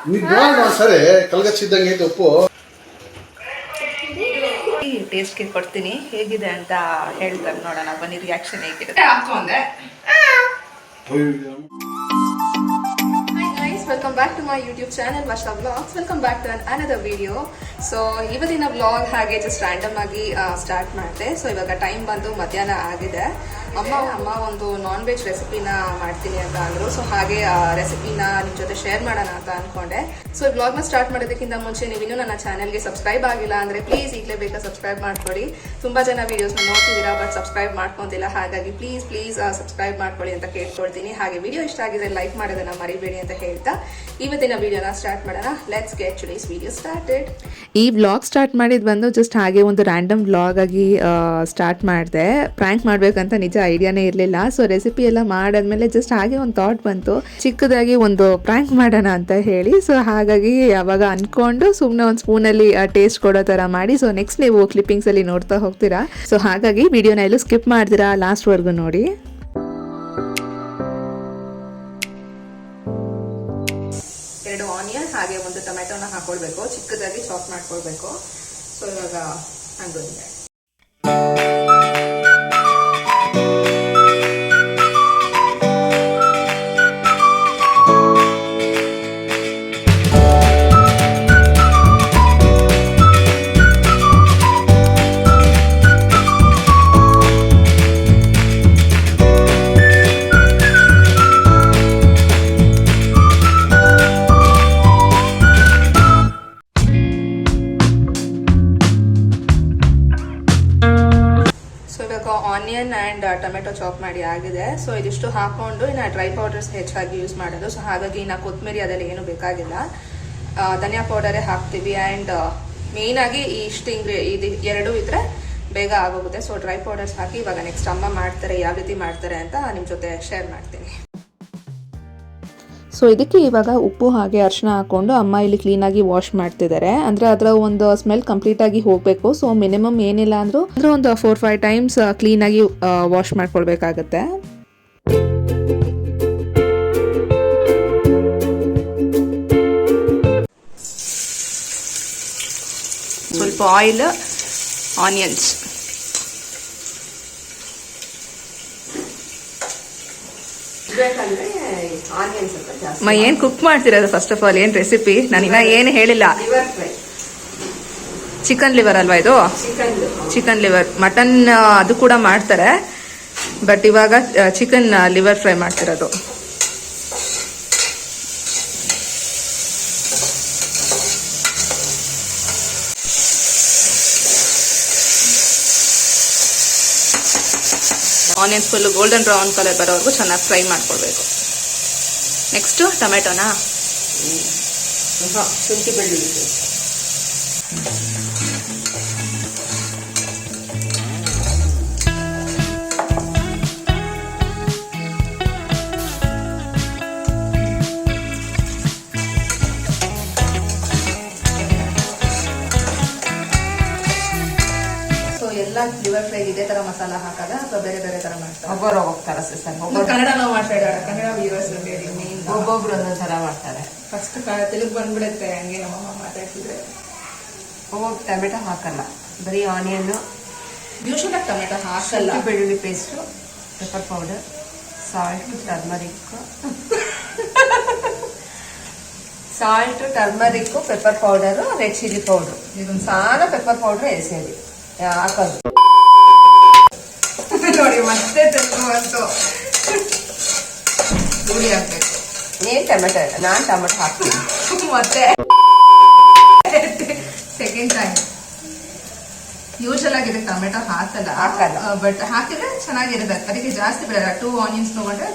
ಸರಿ ಕಲ್ಗಚ್ಚಿದ್ದಂಗೆ ಐತೆ ಉಪ್ಪು. ಟೇಸ್ಟ್ಗೆ ಕೊಡ್ತೀನಿ, ಹೇಗಿದೆ ಅಂತ ಹೇಳ್ತಾರೆ, ನೋಡೋಣ ಬನ್ನಿ ರಿಯಾಕ್ಷನ್ ಹೇಗಿದೆ. ಹಾಕೊಂಡೆ. Welcome back to my YouTube channel Varsha vlogs. Welcome back to another video. So ಇವತ್ತಿನ ವ್ಲಾಗ್ ಹಾಗೆ ಜಸ್ಟ್ ರ್ಯಾಂಡಮ್ ಆಗಿ ಸ್ಟಾರ್ಟ್ ಮಾಡಿದೆ. ಸೊ ಇವಾಗ ಟೈಮ್ ಬಂದು ಮಧ್ಯಾಹ್ನ ಆಗಿದೆ. ಅಮ್ಮ ಒಂದು ನಾನ್ ವೆಜ್ ರೆಸಿಪಿನ ಮಾಡ್ತೀನಿ ಅಂತ ಅಂದರು. ಸೊ ಹಾಗೆ ಆ ರೆಸಿಪಿನ ನಿಮ್ಮ ಜೊತೆ ಶೇರ್ ಮಾಡೋಣ ಅಂತ ಅಂದ್ಕೊಂಡೆ. ಸೊ ಈ ವ್ಲಾಗ್ನ ಸ್ಟಾರ್ಟ್ ಮಾಡೋದಕ್ಕಿಂತ ಮುಂಚೆ ನೀವು ಇನ್ನೂ ನನ್ನ ಚಾನಲ್ಗೆ ಸಬ್ಸ್ಕ್ರೈಬ್ ಆಗಿಲ್ಲ ಅಂದರೆ ಪ್ಲೀಸ್ ಈಗಲೇ ಬೇಕಾ ಸಬ್ಸ್ಕ್ರೈಬ್ ಮಾಡ್ಕೊಳ್ಳಿ. ತುಂಬ ಜನ ವೀಡಿಯೋಸ್ನ ನೋಡ್ತಿದ್ದೀರಾ ಬಟ್ ಸಬ್ಸ್ಕ್ರೈಬ್ ಮಾಡ್ಕೊತಿಲ್ಲ, ಹಾಗಾಗಿ ಪ್ಲೀಸ್ ಸಬ್ಸ್ಕ್ರೈಬ್ ಮಾಡ್ಕೊಳ್ಳಿ ಅಂತ ಕೇಳ್ಕೊಳ್ತೀನಿ. ಹಾಗೆ ವಿಡಿಯೋ ಇಷ್ಟ ಆಗಿದೆ ಲೈಕ್ ಮಾಡೋದನ್ನ ಮರಿಬೇಡಿ ಅಂತ ಹೇಳ್ತಾ ಇವತ್ತಿನ ವಿಡಿಯೋನ ಸ್ಟಾರ್ಟ್ ಮಾಡೋಣ. Let's get today's video started. ಈ ವ್ಲಾಗ್ ಸ್ಟಾರ್ಟ್ ಮಾಡಿದ್ ಬಂದು ಜಸ್ಟ್ ಹಾಗೆ ಒಂದು ರ್ಯಾಂಡಮ್ ವ್ಲಾಗ್ ಆಗಿ ಸ್ಟಾರ್ಟ್ ಮಾಡಿದೆ. ಪ್ರ್ಯಾಂಕ್ ಮಾಡ್ಬೇಕಂತ ನಿಜ ಐಡಿಯಾನೇ ಇರಲಿಲ್ಲ. ಸೊ ರೆಸಿಪಿ ಎಲ್ಲ ಮಾಡಾದ್ಮೇಲೆ ಜಸ್ಟ್ ಹಾಗೆ ಒಂದು ಥಾಟ್ ಬಂತು, ಚಿಕ್ಕದಾಗಿ ಒಂದು ಪ್ರ್ಯಾಂಕ್ ಮಾಡೋಣ ಅಂತ ಹೇಳಿ. ಸೊ ಹಾಗಾಗಿ ಅವಾಗ ಅನ್ಕೊಂಡು ಸುಮ್ಮನೆ ಒಂದು ಸ್ಪೂನಲ್ಲಿ ಟೇಸ್ಟ್ ಕೊಡೋ ಥರ ಮಾಡಿ. ಸೊ ನೆಕ್ಸ್ಟ್ ನೀವು ಕ್ಲಿಪ್ಪಿಂಗ್ಸ್ ಅಲ್ಲಿ ನೋಡ್ತಾ ಹೋಗ್ತೀರಾ. ಸೊ ಹಾಗಾಗಿ ವಿಡಿಯೋನ ಎಲ್ಲೂ ಸ್ಕಿಪ್ ಮಾಡ್ತೀರಾ, ಲಾಸ್ಟ್ವರೆಗೂ ನೋಡಿ. ಎರಡು ಆನಿಯನ್ ಹಾಗೆ ಒಂದು ಟೊಮೆಟೊನ ಹಾಕೊಳ್ಬೇಕು, ಚಿಕ್ಕದಾಗಿ ಚಾಪ್ ಮಾಡ್ಕೊಳ್ಬೇಕು. ಸೊ ಇವಾಗ ಹಂಗೊಂಡೆ ಆನಿಯನ್ ಆ್ಯಂಡ್ ಟೊಮೆಟೊ ಚಾಪ್ ಮಾಡಿ ಆಗಿದೆ. ಸೊ ಇದಿಷ್ಟು ಹಾಕೊಂಡು ಇನ್ನು ಡ್ರೈ ಪೌಡರ್ಸ್ ಹೆಚ್ಚಾಗಿ ಯೂಸ್ ಮಾಡೋದು. ಸೊ ಹಾಗಾಗಿ ಇನ್ನು ಕೊತ್ತಂಬರಿ ಅದೆಲ್ಲ ಏನು ಬೇಕಾಗಿಲ್ಲ, ಧನಿಯಾ ಪೌಡರೇ ಹಾಕ್ತೀವಿ. ಆ್ಯಂಡ್ ಮೇಯ್ನಾಗಿ ಇಷ್ಟು ಇದು ಎರಡೂ ಇದ್ರೆ ಬೇಗ ಆಗೋಗುತ್ತೆ. ಸೊ ಡ್ರೈ ಪೌಡರ್ಸ್ ಹಾಕಿ ಇವಾಗ ನೆಕ್ಸ್ಟ್ ಅಮ್ಮ ಮಾಡ್ತಾರೆ, ಯಾವ ರೀತಿ ಮಾಡ್ತಾರೆ ಅಂತ ನಿಮ್ಮ ಜೊತೆ ಶೇರ್ ಮಾಡ್ತೀನಿ. ಸೊ ಇದಕ್ಕೆ ಇವಾಗ ಉಪ್ಪು ಹಾಗೆ ಅರಿಶಿನ ಹಾಕೊಂಡು ಅಮ್ಮ ಇಲ್ಲಿ ಕ್ಲೀನಾಗಿ ವಾಶ್ ಮಾಡ್ತಿದ್ದಾರೆ. ಅಂದರೆ ಅದರ ಒಂದು ಸ್ಮೆಲ್ ಕಂಪ್ಲೀಟಾಗಿ ಹೋಗಬೇಕು. ಸೊ ಮಿನಿಮಮ್ ಏನಿಲ್ಲ ಅಂದರೂ ಒಂದು 4-5 ಟೈಮ್ಸ್ ಕ್ಲೀನಾಗಿ ವಾಶ್ ಮಾಡ್ಕೊಳ್ಬೇಕಾಗತ್ತೆ. ಸ್ವಲ್ಪ ಆಯಿಲ್, ಆನಿಯನ್ಸ್, ಏನ್ ಕುಕ್ ಮಾಡ್ತಿರೋದು ಫಸ್ಟ್ ಆಫ್ ಆಲ್, ಏನ್ ರೆಸಿಪಿ ನಾನಿನ್ನ ಏನು ಹೇಳಿಲ್ಲ. ಚಿಕನ್ ಲಿವರ್ ಅಲ್ವಾ ಇದು? Chicken liver. ಮಟನ್ ಅದು ಕೂಡ ಮಾಡ್ತಾರೆ, ಬಟ್ ಇವಾಗ ಚಿಕನ್ ಲಿವರ್ ಫ್ರೈ ಮಾಡ್ತಿರೋದು. Onions full golden brown colour ಬರೋವರೆಗೂ ಚೆನ್ನಾಗಿ ಫ್ರೈ ಮಾಡ್ಕೊಳ್ಬೇಕು. ನೆಕ್ಸ್ಟ್ ಟೊಮೆಟೊನಾ, ಶುಂಠಿ ಬೆಳ್ಳುಳ್ಳಿ, ಎಲ್ಲ ಲಿವರ್ ಫ್ರೈ ಇದೇ ತರ ಮಸಾಲ ಹಾಕದ ಅಥವಾ ಬೇರೆ ಬೇರೆ ತರ ಮಾಡ್ತಾರೆ? ಒಬ್ಬರು ಹೋಗ್ತಾರೆ ಸಿಸ್ಟರ್. ಕನ್ನಡ ನಾವು ಮಾತಾಡೋಣ, ಕನ್ನಡ ವ್ಯೂವರ್ಸ್ ಒಬ್ಬೊಬ್ರು ಒಂದೊಂದು ತರ ಮಾಡ್ತಾರೆ. ಫಸ್ಟ್ ತೆಲುಗು ಬಂದ್ಬಿಡುತ್ತೆ, ಹಂಗೆ ನಮ್ಮಮ್ಮ ಮಾತಾಡ್ತಿದ್ರೆ. ಒಬ್ಬೊಬ್ಬರು ಟೊಮೆಟೊ ಹಾಕಲ್ಲ, ಬರೀ ಆನಿಯನ್. ಯೂಶುವಲಿ ಟೊಮೆಟೊ ಹಾಕಲ್ಲ. ಬೆಳ್ಳುಳ್ಳಿ paste, pepper powder, salt, turmeric, pepper powder, red chilli powder. ಇದೊಂದು ಸಾಲ ಪೆಪ್ಪರ್ ಪೌಡರ್ ಎಸೆಯೋದು ಹಾಕೋದು ನೋಡಿ. ಮತ್ತೆ ಬಂತು, ಹುಳಿ ಹಾಕ್ಬೇಕು. ನೀನ್ ಟೊಮೆಟೊ ಇಲ್ಲ, ನಾನ್ ಟೊಮೆಟೊ ಹಾಕ್ತೀನಿ ಮತ್ತೆ ಸೆಕೆಂಡ್ ಟೈಮ್. ಯೂಶಲ್ ಆಗಿದೆ ಟೊಮೆಟೊ ಹಾಕಲ್ಲ, ಬಟ್ ಹಾಕಿದ್ರೆ ಚೆನ್ನಾಗಿರುತ್ತೆ. ಅದಕ್ಕೆ ಜಾಸ್ತಿ ಬೇಡ. 2 ಆನಿಯನ್ಸ್ ತಗೊಂಡ್ರೆ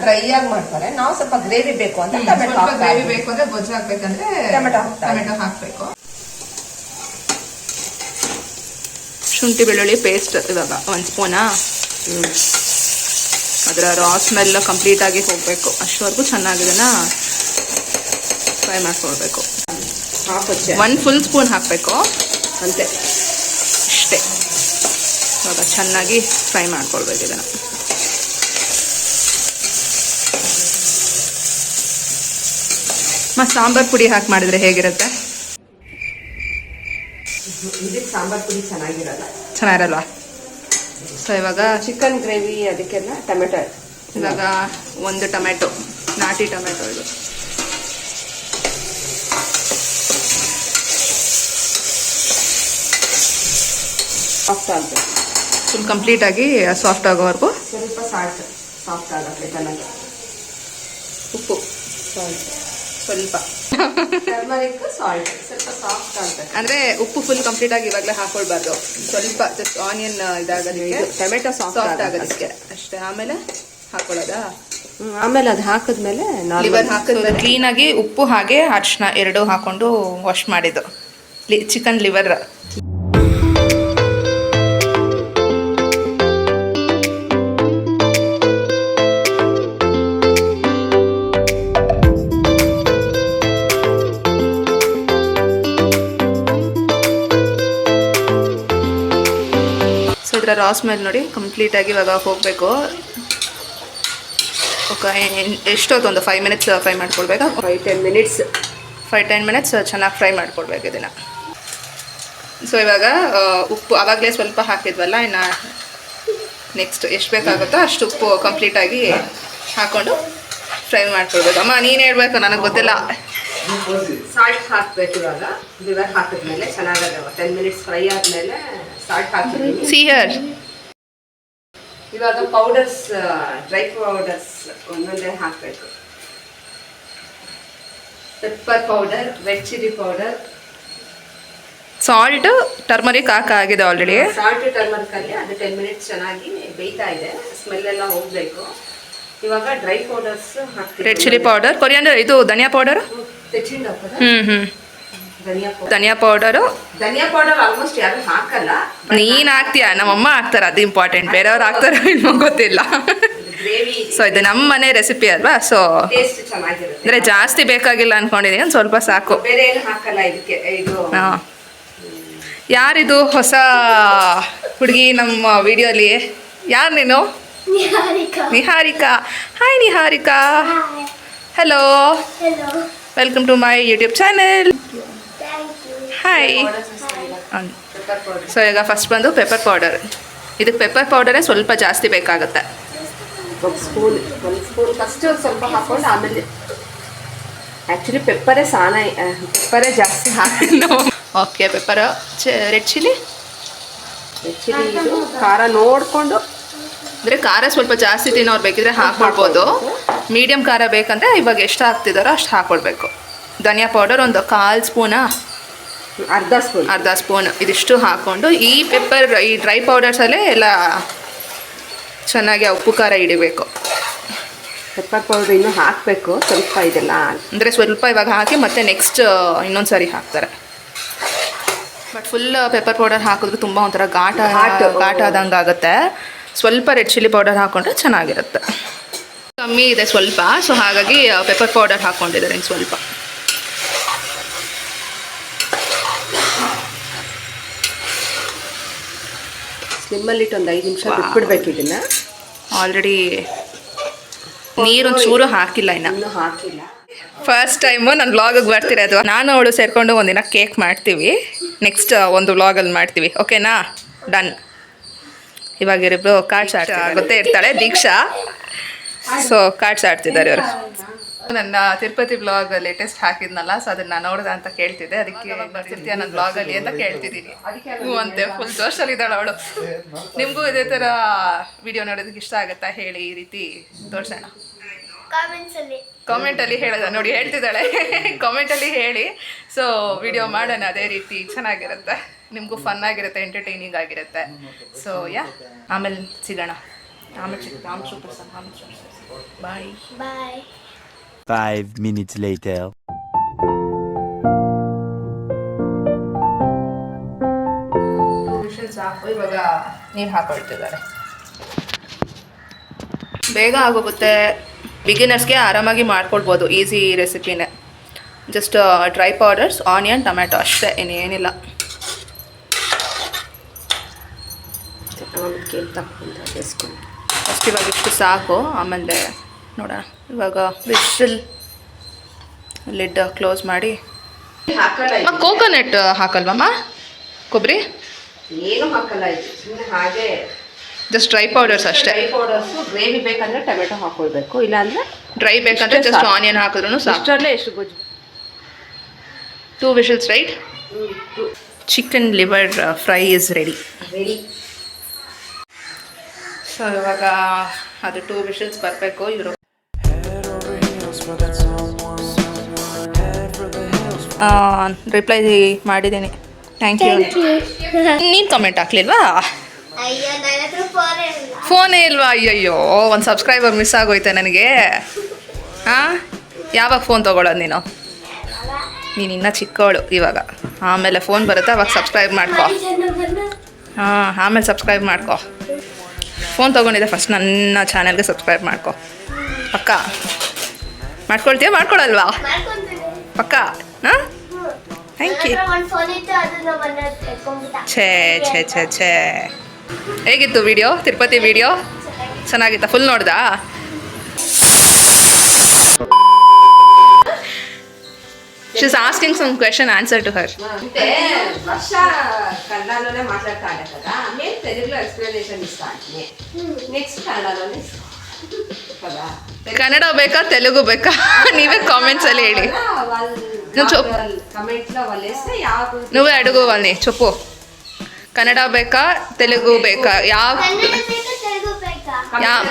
ಡ್ರೈ ಆಗಿ ಮಾಡ್ತಾರೆ. ನಾವು ಸ್ವಲ್ಪ ಗ್ರೇವಿ ಬೇಕು ಅಂತ ಗ್ರೇವಿ ಬೇಕು ಅಂದ್ರೆ ಗೊಜ್ಜು ಹಾಕ್ಬೇಕಂದ್ರೆ ಟೊಮೆಟೊ ಹಾಕ್ಬೇಕು. ಶುಂಠಿ ಬೆಳ್ಳುಳ್ಳಿ ಪೇಸ್ಟ್ ಇವಾಗ 1 ಸ್ಪೂನಾ. ಅದರ ರಾ ಸ್ಮೆಲ್ ಕಂಪ್ಲೀಟ್ ಆಗಿ ಹೋಗಬೇಕು, ಅಷ್ಟವರೆಗೂ ಚೆನ್ನಾಗಿದನ್ನ ಫ್ರೈ ಮಾಡ್ಕೊಳ್ಬೇಕು. 1 ಫುಲ್ ಸ್ಪೂನ್ ಹಾಕಬೇಕು ಅಂತೆ, ಇಷ್ಟೇ. ಇವಾಗ ಚೆನ್ನಾಗಿ ಫ್ರೈ ಮಾಡ್ಕೊಳ್ಬೇಕು ಇದನ್ನು. ಮತ್ತು ಸಾಂಬಾರ್ ಪುಡಿ ಹಾಕಿ ಮಾಡಿದ್ರೆ ಹೇಗಿರುತ್ತೆ? ಇದಕ್ಕೆ ಸಾಂಬಾರ್ ಪುಡಿ ಚೆನ್ನಾಗಿರಲ್ವಾ? ಸೊ ಇವಾಗ ಚಿಕನ್ ಗ್ರೇವಿ ಅದಕ್ಕೆಲ್ಲ ಟೊಮೆಟೊ. ಇವಾಗ ಒಂದು ಟೊಮೆಟೊ, ನಾಟಿ ಟೊಮೆಟೊ ಇದು. ಸಾಫ್ಟ್ ಆಗಬೇಕು, ಫುಲ್ ಕಂಪ್ಲೀಟಾಗಿ ಸಾಫ್ಟ್ ಆಗೋವರೆಗೂ. ಸ್ವಲ್ಪ ಸಾಲ್ಟ್, ಸಾಫ್ಟ್ ಆಗುತ್ತೆ ಚೆನ್ನಾಗಿ. ಉಪ್ಪು ಸ್ವಲ್ಪ, ಟರ್ಮರಿಕ್, ಸಾಲ್ಟ್, ಸ್ವಲ್ಪ ಸಾಫ್ಟ್ ಆಗುತ್ತೆ. ಅಂದರೆ ಉಪ್ಪು ಫುಲ್ ಕಂಪ್ಲೀಟಾಗಿ ಇವಾಗಲೇ ಹಾಕೊಳ್ಬಾರ್ದು, ಸ್ವಲ್ಪ ಜಸ್ಟ್ ಆನಿಯನ್ ಇದಾಗೋದಕ್ಕೆ, ಟೊಮೆಟೊ ಸಾಫ್ಟ್ ಆಗೋದಕ್ಕೆ ಅಷ್ಟೇ. ಆಮೇಲೆ ಹಾಕೊಳ್ಳೋದಾ? ಆಮೇಲೆ ಅದು ಹಾಕಿದ್ಮೇಲೆ ಲಿವರ್ ಹಾಕಿದ್ರೆ ಕ್ಲೀನಾಗಿ ಉಪ್ಪು ಹಾಗೆ ಅರಿಶಿನ ಎರಡೂ ಹಾಕೊಂಡು ವಾಶ್ ಮಾಡಿದ್ದು ಚಿಕನ್ ಲಿವರ್. ಇದರ ರಾ ಸ್ಮೆಲ್ ನೋಡಿ ಕಂಪ್ಲೀಟಾಗಿ ಇವಾಗ ಹೋಗಬೇಕು. ಎಷ್ಟೊತ್ತು ಒಂದು 5 ಮಿನಿಟ್ಸ್ ಫ್ರೈ ಮಾಡ್ಕೊಳ್ಬೇಕಾ? 5-10 ಮಿನಿಟ್ಸ್ 5-10 ಮಿನಿಟ್ಸ್ ಚೆನ್ನಾಗಿ ಫ್ರೈ ಮಾಡ್ಕೊಳ್ಬೇಕು ಇದನ್ನು. ಸೊ ಇವಾಗ ಉಪ್ಪು ಆವಾಗಲೇ ಸ್ವಲ್ಪ ಹಾಕಿದ್ವಲ್ಲ, ಇನ್ನು ನೆಕ್ಸ್ಟ್ ಎಷ್ಟು ಬೇಕಾಗುತ್ತೋ ಅಷ್ಟು ಉಪ್ಪು ಕಂಪ್ಲೀಟಾಗಿ ಹಾಕ್ಕೊಂಡು ಫ್ರೈ ಮಾಡ್ಕೊಳ್ಬೇಕು. ಅಮ್ಮ ನೀನು ಹೇಳ್ಬೇಕು, ನನಗೆ ಗೊತ್ತಿಲ್ಲ. ಸಾಲ್ಟ್ ಹಾಕಬೇಕು. ಇವಾಗ ಲಿವರ್ ಹಾಕಿದ್ಮೇಲೆ ಚೆನ್ನಾಗದೆ 10 ಮಿನಿಟ್ಸ್ ಫ್ರೈ ಆದಮೇಲೆ ಸಾಲ್ಟ್ ಹಾಕಿದ್ವಿ. ಸಿಹಿಯರ್ ಇವಾಗ ಪೌಡರ್ಸ್, ಡ್ರೈ ಪೌಡರ್ಸ್ ಒಂದೊಂದೇ ಹಾಕಬೇಕು. Pepper powder, red chilli powder, salt, turmeric ಹಾಕಾಗಿದೆ ಆಲ್ರೆಡಿ. ಸಾಲ್ಟ್ ಟರ್ಮರಿಕಲ್ಲಿ ಅದು 10 ಮಿನಿಟ್ಸ್ ಚೆನ್ನಾಗಿ ಬೇಯ್ತಾ ಇದೆ, ಸ್ಮೆಲ್ ಎಲ್ಲ ಹೋಗಬೇಕು. ಇವಾಗ ಡ್ರೈ ಪೌಡರ್ಸ್ ಹಾಕ್ತೀವಿ. ರೆಡ್ ಚಿಲ್ಲಿ ಪೌಡರ್, ಕೊರಿಯಾಂಡರ್, ಇದು ಧನಿಯಾ ಪೌಡರ್, ಧನಿಯಾ ಪೌಡರು. ಧನಿಯಾ ಪೌಡರ್ ಆಲ್ಮೋಸ್ಟ್ ಯಾರು ಹಾಕಲ್ಲ, ನೀನು ಹಾಕ್ತೀಯ, ನಮ್ಮಮ್ಮ ಹಾಕ್ತಾರೆ, ಅದು ಇಂಪಾರ್ಟೆಂಟ್. ಬೇರೆಯವ್ರು ಹಾಕ್ತಾರೋ ಇನ್ನೂ ಗೊತ್ತಿಲ್ಲ. ಗ್ರೇವಿ. ಸೊ ಇದು ನಮ್ಮ ಮನೆ ರೆಸಿಪಿ ಅಲ್ವಾ, ಸೊ ಟೇಸ್ಟ್ ಚೆನ್ನಾಗಿರುತ್ತೆ. ಅಂದರೆ ಜಾಸ್ತಿ ಬೇಕಾಗಿಲ್ಲ ಅನ್ಕೊಂಡಿದ್ದೀನಿ, ಒಂದು ಸ್ವಲ್ಪ ಸಾಕು. ಬೇರೆ ಏನು ಹಾಕಲ್ಲ ಇದಕ್ಕೆ. ಇದು ಹಾಂ, ಯಾರಿದು ಹೊಸ ಹುಡುಗಿ ನಮ್ಮ ವಿಡಿಯೋಲಿ? ಯಾರು ನೀನು? Niharika. Hi Niharika. Hello, welcome to my YouTube channel. Hi. So ಈಗ ಫಸ್ಟ್ ಬಂದು ಪೆಪ್ಪರ್ ಪೌಡರ್. ಇದಕ್ಕೆ ಪೆಪ್ಪರ್ ಪೌಡರೇ ಸ್ವಲ್ಪ ಜಾಸ್ತಿ ಬೇಕಾಗುತ್ತೆ. ಒಂದು ಸ್ಪೂನ್ ಫಸ್ಟ್ ಸ್ವಲ್ಪ ಹಾಕೊಂಡು ಆಮೇಲೆ ಆ್ಯಕ್ಚುಲಿ ಪೆಪ್ಪರೇ ಜಾಸ್ತಿ ಹಾಕಿ. Okay, pepper, red chilli. ಇದು ಖಾರ ನೋಡಿಕೊಂಡು, ಅಂದರೆ ಖಾರ ಸ್ವಲ್ಪ ಜಾಸ್ತಿ ತಿನ್ನೋರು ಬೇಕಿದ್ರೆ ಹಾಕ್ಕೊಳ್ಬೋದು. ಮೀಡಿಯಮ್ ಖಾರ ಬೇಕಂದರೆ ಇವಾಗ ಎಷ್ಟು ಹಾಕ್ತಿದ್ದಾರೋ ಅಷ್ಟು ಹಾಕ್ಕೊಳ್ಬೇಕು. ಧನಿಯಾ ಪೌಡರ್ ಒಂದು 1/4 ಸ್ಪೂನಾ, ಅರ್ಧ ಸ್ಪೂನ್ ಇದಿಷ್ಟು ಹಾಕ್ಕೊಂಡು ಈ ಪೆಪ್ಪರ್, ಈ ಡ್ರೈ ಪೌಡರ್ಸಲ್ಲೇ ಎಲ್ಲ ಚೆನ್ನಾಗಿ ಉಪ್ಪು ಖಾರ ಹಿಡಿಬೇಕು. ಪೆಪ್ಪರ್ ಪೌಡರ್ ಇನ್ನೂ ಹಾಕಬೇಕು ಸ್ವಲ್ಪ, ಇದೆಲ್ಲ ಅಂದರೆ ಸ್ವಲ್ಪ ಇವಾಗ ಹಾಕಿ ಮತ್ತೆ ನೆಕ್ಸ್ಟ್ ಇನ್ನೊಂದು ಸಾರಿ ಹಾಕ್ತಾರೆ. ಬಟ್ ಫುಲ್ ಪೆಪ್ಪರ್ ಪೌಡರ್ ಹಾಕಿದ್ರೆ ತುಂಬ ಒಂಥರ ಘಾಟ ಆದಂಗೆ ಆಗುತ್ತೆ. ಸ್ವಲ್ಪ ರೆಡ್ ಚಿಲ್ಲಿ ಪೌಡರ್ ಹಾಕ್ಕೊಂಡ್ರೆ ಚೆನ್ನಾಗಿರುತ್ತೆ. ಕಮ್ಮಿ ಇದೆ ಸ್ವಲ್ಪ, ಸೊ ಹಾಗಾಗಿ ಪೆಪ್ಪರ್ ಪೌಡರ್ ಹಾಕ್ಕೊಂಡಿದ್ದಾರೆ ಇನ್ನು ಸ್ವಲ್ಪ. ಸ್ಲಿಮ್ಮಲ್ಲಿಟ್ಟು ಒಂದು 5 ನಿಮಿಷ ಬಿಟ್ಬಿಡ್ಬೇಕು ಇದನ್ನು. ಆಲ್ರೆಡಿ ನೀರೊಂದು ಚೂರು ಹಾಕಿಲ್ಲ, ಇನ್ನೂ ಹಾಕಿಲ್ಲ. ಫಸ್ಟ್ ಟೈಮು ನನ್ನ ವ್ಲಾಗಿಗೆ ಬರ್ತಿರೋದು. ನಾನು ಅವಳು ಸೇರಿಕೊಂಡು ಒಂದಿನ ಕೇಕ್ ಮಾಡ್ತೀವಿ, ನೆಕ್ಸ್ಟ್ ಒಂದು ವ್ಲಾಗಲ್ಲಿ ಮಾಡ್ತೀವಿ. ಓಕೆನಾ? ಡನ್. ಇವಾಗಿರಿಬ್ರು ಕಾರ್ಡ್ಸ್ ಗೊತ್ತೇ ಇರ್ತಾಳೆ, ದೀಕ್ಷಾ. ಸೊ ಕಾರ್ಡ್ಸ್ ಆಡ್ತಿದ್ದಾರೆ ಇವರು. ನನ್ನ ತಿರುಪತಿ ಬ್ಲಾಗ್ ಲೇಟೆಸ್ಟ್ ಹಾಕಿದ್ನಲ್ಲ, ಸೊ ಅದನ್ನು ನೋಡಿದ ಅಂತ ಕೇಳ್ತಿದ್ದೆ, ಅದಕ್ಕೆ ಬರ್ತಿರ್ತೀಯ ನನ್ನ ಬ್ಲಾಗಲ್ಲಿ ಅಂತ ಕೇಳ್ತಿದ್ದೀನಿ. ಹ್ಞೂ ಅಂತೆ, ಫುಲ್ ಜೋಶಲ್ಲಿದ್ದಾಳೆ ಅವಳು. ನಿಮಗೂ ಇದೇ ಥರ ವಿಡಿಯೋ ನೋಡೋದಕ್ಕೆ ಇಷ್ಟ ಆಗುತ್ತಾ ಹೇಳಿ, ಈ ರೀತಿ ತೋರಿಸೋಣ. ಕಾಮೆಂಟಲ್ಲಿ ಹೇಳೋದ ನೋಡಿ, ಹೇಳ್ತಿದ್ದಾಳೆ. ಕಾಮೆಂಟಲ್ಲಿ ಹೇಳಿ, ಸೊ ವಿಡಿಯೋ ಮಾಡೋಣ ಅದೇ ರೀತಿ, ಚೆನ್ನಾಗಿರುತ್ತೆ. ನಿಮಗೂ ಫನ್ ಆಗಿರುತ್ತೆ, ಎಂಟರ್ಟೈನಿಂಗ್ ಆಗಿರುತ್ತೆ. ಸೊ ಆಮೇಲೆ ಸಿಗೋಣ. ಬಾಯ್. 5 minutes later. ಸಾಕು, ಇವಾಗ ನೀರು ಹಾಕೊಳ್ತಿದ್ದಾರೆ. ಬೇಗ ಆಗೋಗುತ್ತೆ, ಬಿಗಿನರ್ಸ್ಗೆ ಆರಾಮಾಗಿ ಮಾಡ್ಕೊಳ್ಬೋದು. ಈಸಿ ರೆಸಿಪಿನೇ. Just dry powders, onion, tomato ಅಷ್ಟೇ, ಇನ್ನೇನಿಲ್ಲ. ಫಸ್ಟ್ ಇವಾಗ ಇಷ್ಟು ಸಾಕು, ಆಮೇಲೆ ನೋಡೋಣ. ಇವಾಗ ವಿಶಲ್ ಲಿಡ್ ಕ್ಲೋಸ್ ಮಾಡಿ. ಹಾಕಲ್ಲ ಕೋಕೋನಟ್ ಹಾಕಲ್ವಮ್ಮ? ಕೊಬ್ಬರಿ ಏನು ಹಾಕಲ್ಲ ಇದು, ಸುಮ್ಮನೆ ಹಾಗೆ ಜಸ್ಟ್ ಡ್ರೈ ಪೌಡರ್ಸ್ ಅಷ್ಟೇ. Dry powders. ಗ್ರೇವಿ ಬೇಕಂದ್ರೆ ಟೊಮೆಟೊ ಹಾಕೊಳ್ಬೇಕು, ಇಲ್ಲಾಂದ್ರೆ ಡ್ರೈ ಬೇಕಂದ್ರೆ ಜಸ್ಟ್ ಆನಿಯನ್ ಹಾಕಿದ್ರು ಸಾಕು. ಅಷ್ಟರಲ್ಲೇ ಎಷ್ಟು ಗೊಜ್ಜು. 2 whistles, right? Chicken liver fry is ready. So ಇವಾಗ ಅದು 2 whistles ಬರಬೇಕು. ಇವರು ರಿಪ್ಲೈ ಮಾಡಿದ್ದೀನಿ, ಥ್ಯಾಂಕ್ ಯು. ನೀನು ಕಮೆಂಟ್ ಹಾಕ್ಲಿಲ್ವಾ? ಫೋನೇ ಇಲ್ವಾ? ಅಯ್ಯಯ್ಯೋ, ಒಂದು ಸಬ್ಸ್ಕ್ರೈಬರ್ ಮಿಸ್ ಆಗೋಯ್ತೆ ನನಗೆ. ಹಾಂ, ಯಾವಾಗ ಫೋನ್ ತೊಗೊಳೋದು ನೀನು? ನೀನು ಇನ್ನೂ ಚಿಕ್ಕವಳು ಇವಾಗ, ಆಮೇಲೆ ಫೋನ್ ಬರುತ್ತೆ ಅವಾಗ ಸಬ್ಸ್ಕ್ರೈಬ್ ಮಾಡ್ಕೊ. ಹಾಂ, ಆಮೇಲೆ ಸಬ್ಸ್ಕ್ರೈಬ್ ಮಾಡ್ಕೊ. ಫೋನ್ ತೊಗೊಂಡಿದ್ದೆ ಫಸ್ಟ್ ನನ್ನ ಚಾನಲ್ಗೆ ಸಬ್ಸ್ಕ್ರೈಬ್ ಮಾಡ್ಕೊ. ಪಕ್ಕ ಮಾಡ್ಕೊಳ್ತೀಯ? ಮಾಡ್ಕೊಳಲ್ವಾ? ಪಕ್ಕ? ಹಾಂ, ಥ್ಯಾಂಕ್ ಯು. ಛೇ ಛೇ ಛೇ ಛೇ. ಹೇಗಿತ್ತು ವಿಡಿಯೋ? ತಿರುಪತಿ ವಿಡಿಯೋ ಚೆನ್ನಾಗಿತ್ತಾ? ಫುಲ್ ನೋಡ್ದಾ? She's asking some question, answer to her. అంటే భాష కన్నడలోనే మాట్లాడతాడు కదా, మేము తెలుగులో ఎక్స్ప్లెనేషన్ ఇస్తాను. నెక్స్ట్ కన్నడలోనే కదా. ಕನ್ನಡ ಬೇಕಾ ತೆಲುಗು ಬೇಕಾ? ನೀವೇ ಕಾಮೆಂಟ್ಸಲ್ಲಿ ಹೇಳಿ. ಕಮೆಂಟ್ಸ್లో వాళ్ళు వేస్తే ಯಾವ నువ్వే అడుగు వాళ్ళని, చెప్పు. ಕನ್ನಡ ಬೇಕಾ ತೆಲುಗು ಬೇಕಾ? ಯಾವ ಹಾಂ,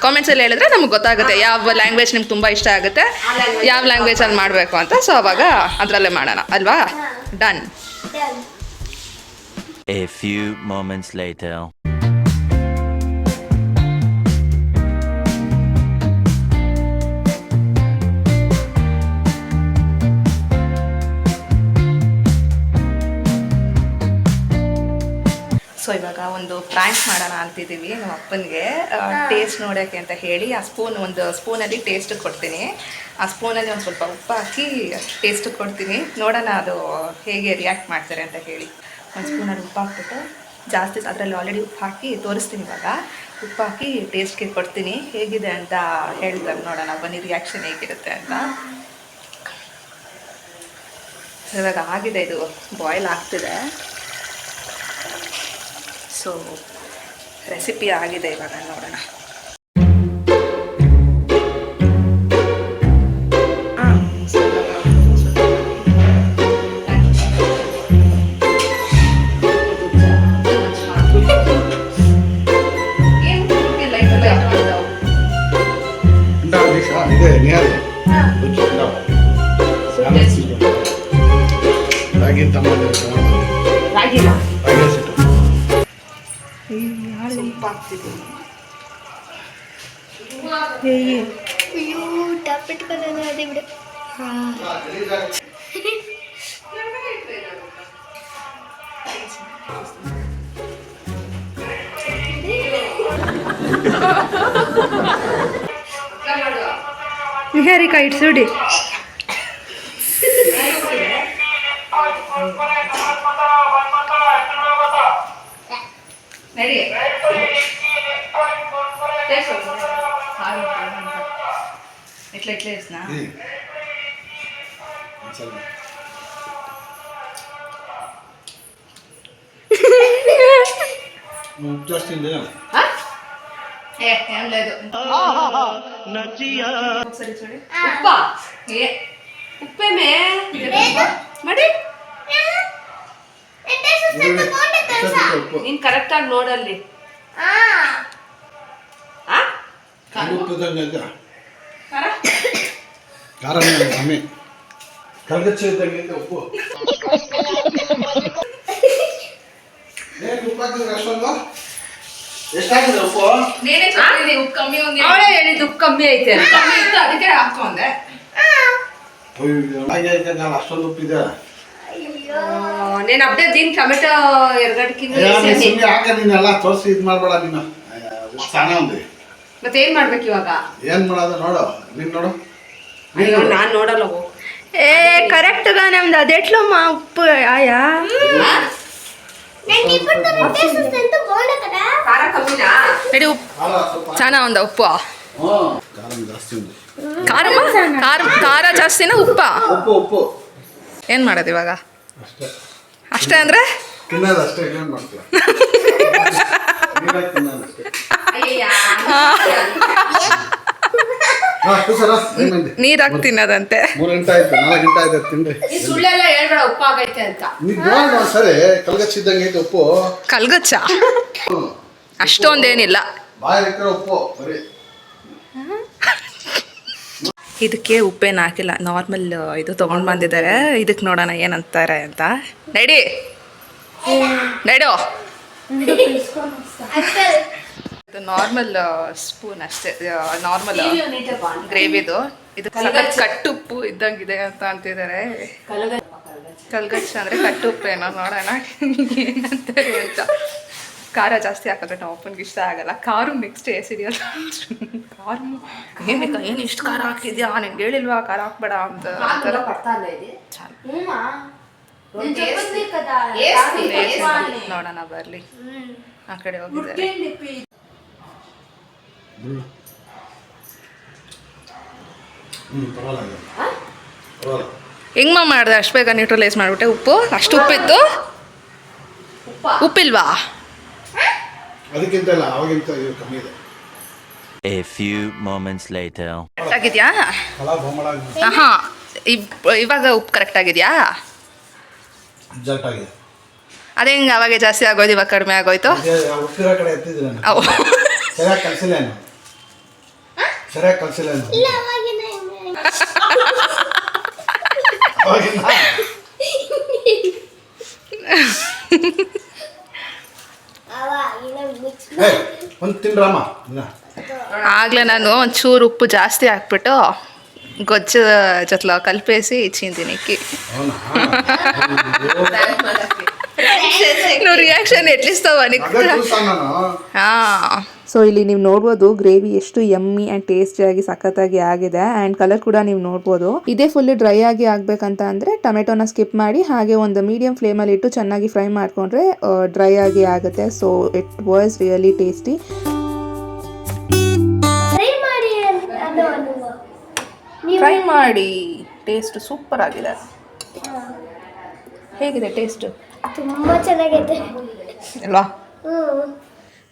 ಕಾಮೆಂಟ್ಸಲ್ಲಿ ಹೇಳಿದ್ರೆ ನಮ್ಗೆ ಗೊತ್ತಾಗುತ್ತೆ ಯಾವ ಲ್ಯಾಂಗ್ವೇಜ್ ನಿಮ್ಗೆ ತುಂಬ ಇಷ್ಟ ಆಗುತ್ತೆ, ಯಾವ ಲ್ಯಾಂಗ್ವೇಜಲ್ಲಿ ಮಾಡಬೇಕು ಅಂತ. ಸೊ ಅವಾಗ ಅದರಲ್ಲೇ ಮಾಡೋಣ ಅಲ್ವಾ? Done. A few moments later. So ಇವಾಗ ಒಂದು ಪ್ರ್ಯಾಂಕ್ ಮಾಡೋಣ ಅಂತಿದ್ದೀವಿ ನಮ್ಮ ಅಪ್ಪನಿಗೆ, ಟೇಸ್ಟ್ ನೋಡೋಕ್ಕೆ ಅಂತ ಹೇಳಿ. ಒಂದು ಸ್ಪೂನಲ್ಲಿ ಟೇಸ್ಟ್ ಕೊಡ್ತೀನಿ. ಆ ಸ್ಪೂನಲ್ಲಿ ಒಂದು ಸ್ವಲ್ಪ ಉಪ್ಪು ಹಾಕಿ ಟೇಸ್ಟ್ ಕೊಡ್ತೀನಿ. ನೋಡೋಣ ಅದು ಹೇಗೆ ರಿಯಾಕ್ಟ್ ಮಾಡ್ತಾರೆ ಅಂತ ಹೇಳಿ. ಒಂದು ಸ್ಪೂನಲ್ಲಿ ಉಪ್ಪು ಹಾಕ್ಬಿಟ್ಟು ಜಾಸ್ತಿ, ಅದರಲ್ಲಿ ಆಲ್ರೆಡಿ ಉಪ್ಪು ಹಾಕಿ ತೋರಿಸ್ತೀನಿ. ಇವಾಗ ಉಪ್ಪು ಹಾಕಿ ಟೇಸ್ಟ್ಗೆ ಕೊಡ್ತೀನಿ, ಹೇಗಿದೆ ಅಂತ ಹೇಳ್ತಾರೆ. ನೋಡೋಣ ಬನ್ನಿ ರಿಯಾಕ್ಷನ್ ಹೇಗಿರುತ್ತೆ ಅಂತ. ಇವಾಗ ಆಗಿದೆ, ಇದು ಬಾಯ್ಲ್ ಆಗ್ತಿದೆ. ಸೊ ರೆಸಿಪಿ ಆಗಿದೆ, ಇವಾಗ ನೋಡೋಣ. ಇದೆ ನಿಹಾರಿ ರಾಗಿ ಟಮಾಟೋ ರಾಗಿಲ್ಲ ರಾಗಿ ಸಿಟ್ಟು ಸ್ವಲ್ಪ ಹಾಕ್ತಿದ್ದೀನಿ. ನಿಹಾರಿಕಾ ಇಡ್ಸುಡಿ. ನಡಿ ಇಟ್ಲ ಇಸ್ನಾ ಜಾಸ್ತಿ ಇದೆ. ಏನ್ లేదు. ಸರಿ ಸರಿ. ಉಪ್ಪ ಉಪ್ಪೇಮೆ ಮಾಡಿ ನೀನ್ ಕರೆಕ್ಟ್ ಆಗಿ ನೋಡಲ್ಲಿ. ಖಾರ ಕಮ್ಮಿ, ಕಲ್ಗಚ್ಚಿ ಇದ್ದಂಗೆ ಉಪ್ಪು. ಉಪ್ಪು ಹಾಕಿದ್ರೆ ಅಷ್ಟೊಂದು ಎಷ್ಟಾಗಿದೆ ಉಪ್ಪು? ನೀನೇ ಚಪ್ಪಿದೆ ಉಪ್ಪು ಕಮ್ಮಿ. ಅವಳೇ ಹೇಳಿದ್ದು ಉಪ್ಪು ಕಮ್ಮಿ ಐತೆ ಅಂತ. ಕಮ್ಮಿ ಇತ್ತು, ಅದಕ್ಕೆ ಹಾಕೊಂಡೆ. ನಾನು ಅಷ್ಟೊಂದು ಉಪ್ಪಿದೆ. నేను అప్పుడే దీని టమాటో ఎరగడ్డకి ಹಾಕಲ್ಲ ತೋರಿಸಿ ಇದು ಮಾಡ್ಬೇಡ ನೀನು. ಸ್ನಾನ ఉంది ಮತ್ತೆ ಏನ್ ಮಾಡ್ಬೇಕು ಇವಾಗ? ಏನ್ ಮಾಡೋದು ನೋಡು, ನೀನ್ ನೋಡು. ಅಯ್ಯೋ ನಾನ್ ನೋಡಲ್ಲ. ఏ కరెక్ట్గా ఉంది అదెట్లమ్మా ఉప్పు ఆయా ಖಾರ ಕಮ್ಮಿನಾ? ನಡಿ ಉಪ್ಪು ಚೆನ್ನಾ ఉందా ಉಪ್ಪು? ಖಾರ ಜಾಸ್ತಿ ఉంది. ಖಾರ ಜಾಸ್ತಿನ ಉಪ್ಪ ಉಪ್ಪು ಏನು ಮಾಡೋದು ಇವಾಗ? ಅಷ್ಟೇ ಅಷ್ಟೇ ಅಂದರೆ ತಿನ್ನೋದು ಅಷ್ಟೇ, ಇನ್ನೇನು ಮಾಡ್ತೀಯ? ನೀರಾಗಿ ತಿನ್ನೋದು ಅಷ್ಟೇ. ನೀರು ಹಾಕಿ ತಿನ್ನೋದಂತೆ. 3 ಗಂಟೆ ಆಯ್ತು, 4 ಗಂಟೆ ಆಯ್ತು ತಿನ್ರಿ. ಈ ಸುಳ್ಳೆಲ್ಲ ಹೇಳ್ಬೇಡ ಉಪ್ಪಾಗೈತೆ ಅಂತ. ನೀವು ಸರಿ ಕಲ್ಗಚ್ಚಿದ್ದಂಗೆ ಐತೆ ಉಪ್ಪು. ಕಲ್ಗಚ್ಚ ಅಷ್ಟೊಂದೇನಿಲ್ಲ. ಬಾಯಿ ಉಪ್ಪು ಬರೀ. ಇದಕ್ಕೆ ಉಪ್ಪೇನು ಹಾಕಿಲ್ಲ, ನಾರ್ಮಲ್ ಇದು ತೊಗೊಂಡು ಬಂದಿದ್ದಾರೆ. ಇದಕ್ಕೆ ನೋಡೋಣ ಏನಂತಾರೆ ಅಂತ. ನಡಿ ನಡೋ. ಇದು ನಾರ್ಮಲ್ ಸ್ಪೂನ್ ಅಷ್ಟೇ, ನಾರ್ಮಲ್ ಗ್ರೇವಿದು. ಇದು ಕಟ್ಟುಪ್ಪು ಇದ್ದಂಗಿದೆ ಅಂತ ಅಂತಿದ್ದಾರೆ. ಕಲ್ಗಚ್ಚ ಅಂದರೆ ಕಟ್ಟುಪ್ಪೇನೋ, ನೋಡೋಣ ಏನಂತಾರೆ ಅಂತ. ಖಾರ ಜಾಸ್ತಿ ಹಾಕಿದ್ರೆ ನಮ್ಮ ಅಪ್ಪನಿಗೆ ಇಷ್ಟ ಆಗಲ್ಲ. ಖಾರ ನೆಕ್ಸ್ಟ್ ಎಸಿಡಿಯಲ್ಲ. ಖಾರ ಏನು ಇಷ್ಟು ಖಾರ ಹಾಕಿದ್ಯಾ, ನಿನ್ಗೆ ಹೇಳಿಲ್ವಾ ಖಾರ ಹಾಕ್ಬೇಡ ಅಂತ ನೋಡೋಣ ಬರ್ಲಿ. ಆ ಕಡೆ ಹೋಗಿದ್ದಾರೆ. ಹೆಂಗಮ್ಮ ಮಾಡಿದೆ ಅಷ್ಟು ಬೇಗ ನ್ಯೂಟ್ರಲೈಸ್ ಮಾಡಿಬಿಟ್ಟೆ? ಉಪ್ಪು ಅಷ್ಟು ಉಪ್ಪಿತ್ತು? ಉಪ್ಪಿಲ್ವಾ? ಅದಕ್ಕಿಂತ ಇಲ್ಲ, ಅವಾಗಿಂತ ಇದು ಕಮ್ಮಿ ಇದೆ. A few moments later. ಆಗಿದ್ಯಾ? ಹಾ, ಇವಾಗ ಉಪ್ಪು ಕರೆಕ್ಟ್ ಆಗಿದೆಯಾ? ಅಡ್ಜಸ್ಟ್ ಆಗಿದೆ. ಅದೇ ಹೆಂಗೆ ಅವಾಗೆ ಜಾಸ್ತಿ ಆಗೋದು ಇವಾಗ ಕಡಿಮೆ ಆಗೋಯ್ತು? ಉಪ್ಪಿರೋ ಕಡೆ ಎತ್ತಿದ್ರೆ ಸರಿಯಾಗಿ ಕಲಿಸಿಲ್ಲ, ಸರಿಯಾಗಿ ಕಲಿಸಿಲ್ಲ. ಒಂದು ತಿನ್ರಮ್ಮ. ಆಗ್ಲೇ ನಾನು ಒಂಚೂರು ಉಪ್ಪು ಜಾಸ್ತಿ ಹಾಕ್ಬಿಟ್ಟು ಗೊಜ್ಜು ಜೊತೆ ಕಲ್ಪೇಸಿ ಚೀಂತೀನಿ. ರಿಯಾಕ್ಷನ್ ಎಟ್ಲೀಸ್ಟ್ ಹಾಂ. ಸೊ ಇಲ್ಲಿ ನೀವು ನೋಡ್ಬೋದು ಗ್ರೇವಿ ಎಷ್ಟು ಯಮ್ಮಿ ಆ್ಯಂಡ್ ಟೇಸ್ಟಿಯಾಗಿ ಸಖತ್ತಾಗಿ ಆಗಿದೆ. ಆ್ಯಂಡ್ ಕಲರ್ ಕೂಡ ನೀವು ನೋಡ್ಬೋದು. ಇದೇ ಫುಲ್ ಡ್ರೈ ಆಗಿ ಆಗಬೇಕಂತ ಅಂದರೆ ಟೊಮೆಟೊನ ಸ್ಕಿಪ್ ಮಾಡಿ ಹಾಗೆ ಒಂದು ಮೀಡಿಯಂ ಫ್ಲೇಮಲ್ಲಿ ಇಟ್ಟು ಚೆನ್ನಾಗಿ ಫ್ರೈ ಮಾಡಿಕೊಂಡ್ರೆ ಡ್ರೈ ಆಗಿ ಆಗುತ್ತೆ. So it was really tasty. Try ಮಾಡಿ, ಟೇಸ್ಟ್ ಸೂಪರ್ ಆಗಿದೆ. ಹೇಗಿದೆ ಟೇಸ್ಟ್? ತುಂಬ ಚೆನ್ನಾಗೈತೆ ಅಲ್ವಾ?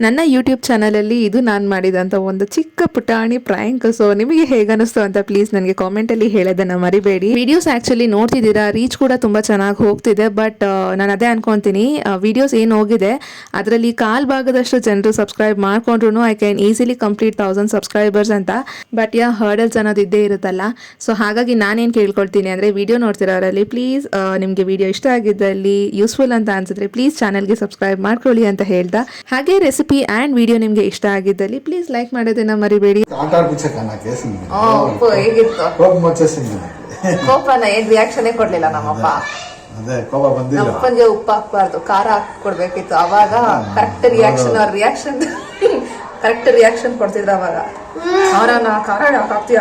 ನನ್ನ ಯೂಟ್ಯೂಬ್ ಚಾನಲಲ್ಲಿ ಇದು ನಾನು ಮಾಡಿದಂಥ ಒಂದು ಚಿಕ್ಕ ಪುಟಾಣಿ ಪ್ರ್ಯಾಂಕ್. ಸೊ ನಿಮಗೆ ಹೇಗನ್ನಿಸ್ತು ಅಂತ ಪ್ಲೀಸ್ ನನಗೆ ಕಾಮೆಂಟಲ್ಲಿ ಹೇಳೋದನ್ನು ಮರಿಬೇಡಿ. ವಿಡಿಯೋಸ್ ಆ್ಯಕ್ಚುಲಿ ನೋಡ್ತಿದ್ದೀರಾ, ರೀಚ್ ಕೂಡ ತುಂಬ ಚೆನ್ನಾಗಿ ಹೋಗ್ತಿದೆ. ಬಟ್ ನಾನು ಅದೇ ಅನ್ಕೊತೀನಿ, ವಿಡಿಯೋಸ್ ಏನು ಹೋಗಿದೆ ಅದರಲ್ಲಿ ಕಾಲ್ ಭಾಗದಷ್ಟು ಜನರು ಸಬ್ಸ್ಕ್ರೈಬ್ ಮಾಡ್ಕೊಂಡ್ರು I can easily complete 1000 subscribers ಅಂತ. ಬಟ್ ಹರ್ಡಲ್ಸ್ ಅನ್ನೋದು ಇದ್ದೇ ಇರುತ್ತಲ್ಲ. ಸೊ ಹಾಗಾಗಿ ನಾನೇನು ಕೇಳ್ಕೊಳ್ತೀನಿ ಅಂದರೆ ವಿಡಿಯೋ ನೋಡ್ತಿರೋರಲ್ಲಿ ಪ್ಲೀಸ್ ನಿಮಗೆ ವಿಡಿಯೋ ಇಷ್ಟ ಆಗಿದ್ದಲ್ಲಿ, ಯೂಸ್ಫುಲ್ ಅಂತ ಅನ್ಸಿದ್ರೆ ಪ್ಲೀಸ್ ಚಾನಲ್ಗೆ ಸಬ್ಸ್ಕ್ರೈಬ್ ಮಾಡ್ಕೊಳ್ಳಿ ಅಂತ ಹೇಳ್ತಾ, ಹಾಗೆ ರೆಸಿಪಿ ಆ್ಯಂಡ್ ವಿಡಿಯೋ ನಿಮಗೆ ಇಷ್ಟ ಆಗಿದ್ದಲ್ಲಿ ಪ್ಲೀಸ್ ಲೈಕ್ ಮಾಡೋದನ್ನ ಮರಿಬೇಡಿ. ಕೋಪನ ಏನ್ ರಿಯಾಕ್ಷನ್ ಕೊಡ್ಲಿಲ್ಲ ನಮ್ಮಪ್ಪ. ನಮ್ಮಪ್ಪನಿಗೆ ಉಪ್ಪು ಹಾಕ್ಬಾರ್ದು, ಖಾರ ಹಾಕೊಡ್ಬೇಕಿತ್ತು. ಅವಾಗ ಕರೆಕ್ಟ್ ರಿಯಾಕ್ಷನ್ ಕರೆಕ್ಟ್ ರಿಯಾಕ್ಷನ್ ಕೊಡ್ತಿದ್ರು ಅವಾಗ.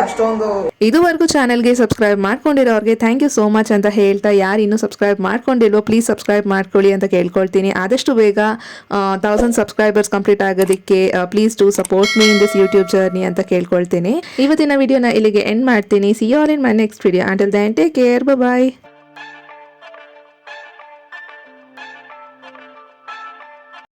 ಅಷ್ಟೊಂದು. ಇದುವರೆಗೂ ಚಾನೆಲ್ಗೆ ಸಬ್ಸ್ಕ್ರೈಬ್ ಮಾಡ್ಕೊಂಡಿರೋರಿಗೆ ಥ್ಯಾಂಕ್ ಯು ಸೋ ಮಚ್ ಅಂತ ಹೇಳ್ತಾ, ಯಾರು ಇನ್ನೂ ಸಬ್ಸ್ಕ್ರೈಬ್ ಮಾಡ್ಕೊಂಡಿಲ್ವೋ ಪ್ಲೀಸ್ ಸಬ್ಸ್ಕ್ರೈಬ್ ಮಾಡ್ಕೊಳ್ಳಿ ಅಂತ ಕೇಳ್ಕೊಳ್ತೀನಿ. ಆದಷ್ಟು ಬೇಗ 1000 ಸಬ್ಸ್ಕ್ರೈಬರ್ಸ್ ಕಂಪ್ಲೀಟ್ ಆಗೋದಕ್ಕೆ please to support me in this YouTube journey ಅಂತ ಕೇಳ್ಕೊಳ್ತೀನಿ. ಇವತ್ತಿನ ವಿಡಿಯೋನ ಇಲ್ಲಿಗೆ ಎಂಡ್ ಮಾಡ್ತೀನಿ. See you all in my next video. Until then take care, by.